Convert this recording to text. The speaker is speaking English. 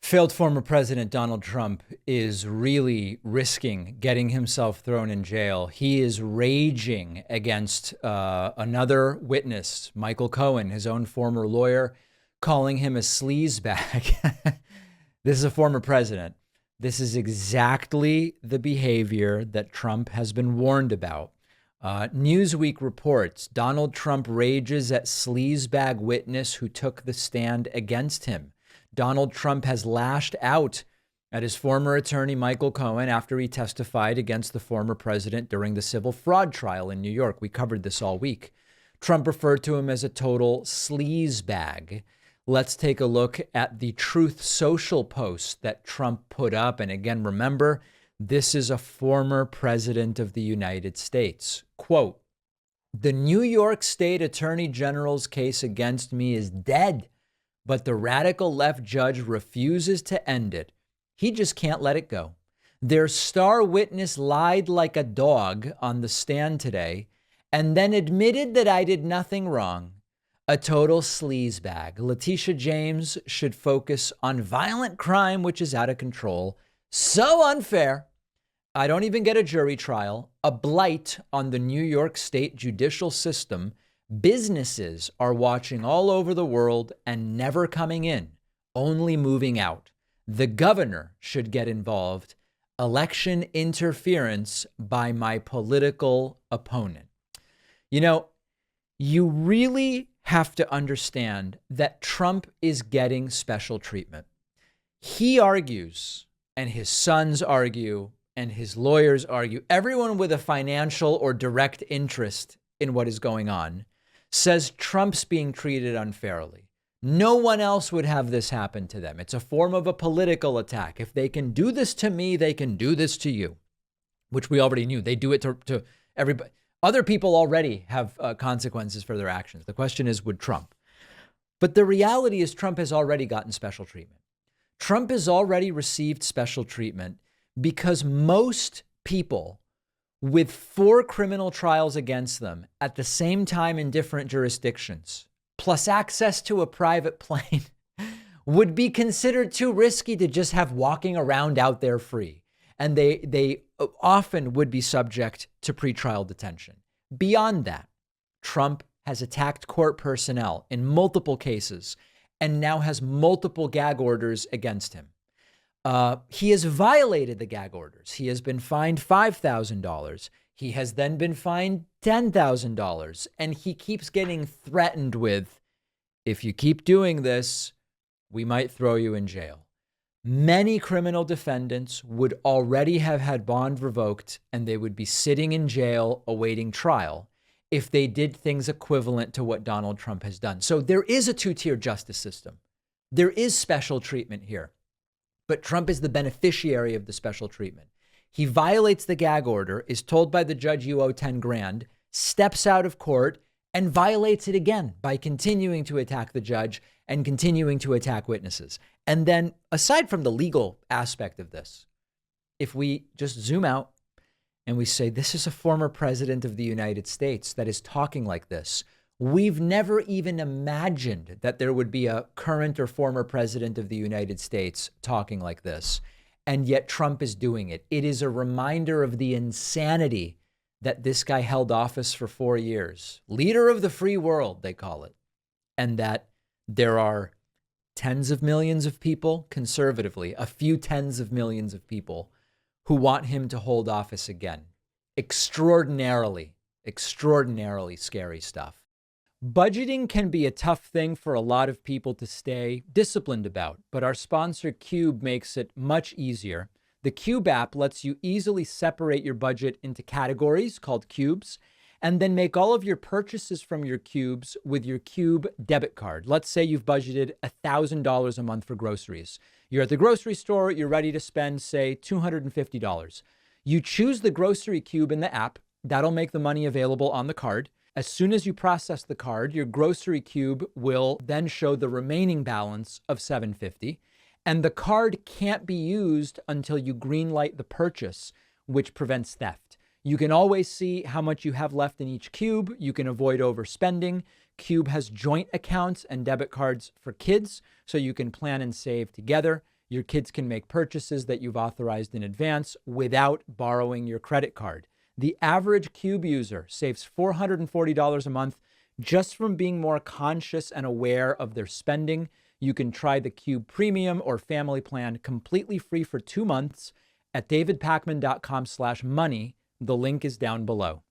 Failed former President Donald Trump is really risking getting himself thrown in jail. He is raging against another witness, Michael Cohen, his own former lawyer, calling him a sleazebag. This is a former president. This is exactly the behavior that Trump has been warned about. Newsweek reports Donald Trump rages at sleazebag witness who took the stand against him. Donald Trump has lashed out at his former attorney, Michael Cohen, after he testified against the former president during the civil fraud trial in New York. We covered this all week. Trump referred to him as a total sleazebag. Let's take a look at the Truth Social post that Trump put up. And again, remember, this is a former president of the United States. Quote, "The New York State Attorney General's case against me is dead, but the radical left judge refuses to end it. He just can't let it go. Their star witness lied like a dog on the stand today and then admitted that I did nothing wrong. A total sleazebag. Letitia James should focus on violent crime, which is out of control. So unfair. I don't even get a jury trial. A blight on the New York State judicial system. Businesses are watching all over the world and never coming in, only moving out. The governor should get involved. Election interference by my political opponent." You know, you really have to understand that Trump is getting special treatment. He argues, and his sons argue, and his lawyers argue, everyone with a financial or direct interest in what is going on says Trump's being treated unfairly. No one else would have this happen to them. It's a form of a political attack. If they can do this to me, they can do this to you, which we already knew. They do it to everybody. Other people already have consequences for their actions. The question is, would Trump? But the reality is Trump has already gotten special treatment. Trump has already received special treatment because most people with 4 criminal trials against them at the same time in different jurisdictions, plus access to a private plane, would be considered too risky to just have walking around out there free. And they often would be subject to pretrial detention. Beyond that, Trump has attacked court personnel in multiple cases and now has multiple gag orders against him. He has violated the gag orders. He has been fined $5,000. He has then been fined $10,000. And he keeps getting threatened with, if you keep doing this, we might throw you in jail. Many criminal defendants would already have had bond revoked and they would be sitting in jail awaiting trial if they did things equivalent to what Donald Trump has done. So there is a 2-tier justice system. There is special treatment here. But Trump is the beneficiary of the special treatment. He violates the gag order, is told by the judge you owe 10 grand, steps out of court and violates it again by continuing to attack the judge and continuing to attack witnesses. And then aside from the legal aspect of this, if we just zoom out and we say, this is a former president of the United States that is talking like this. We've never even imagined that there would be a current or former president of the United States talking like this. And yet Trump is doing it. It is a reminder of the insanity that this guy held office for 4 years. Leader of the free world, they call it. And that there are tens of millions of people, conservatively, a few tens of millions of people who want him to hold office again. Extraordinarily scary stuff. Budgeting can be a tough thing for a lot of people to stay disciplined about, but our sponsor Cube makes it much easier. The Cube app lets you easily separate your budget into categories called cubes, and then make all of your purchases from your cubes with your Cube debit card. Let's say you've budgeted $1,000 a month for groceries. You're at the grocery store, you're ready to spend, say, $250. You choose the grocery cube in the app. That'll make the money available on the card. As soon as you process the card, your grocery cube will then show the remaining balance of $750. And the card can't be used until you greenlight the purchase, which prevents theft. You can always see how much you have left in each cube. You can avoid overspending. Cube has joint accounts and debit cards for kids, so you can plan and save together. Your kids can make purchases that you've authorized in advance without borrowing your credit card. The average Cube user saves $440 a month just from being more conscious and aware of their spending. You can try the Cube Premium or Family Plan completely free for 2 months at davidpakman.com/money. The link is down below.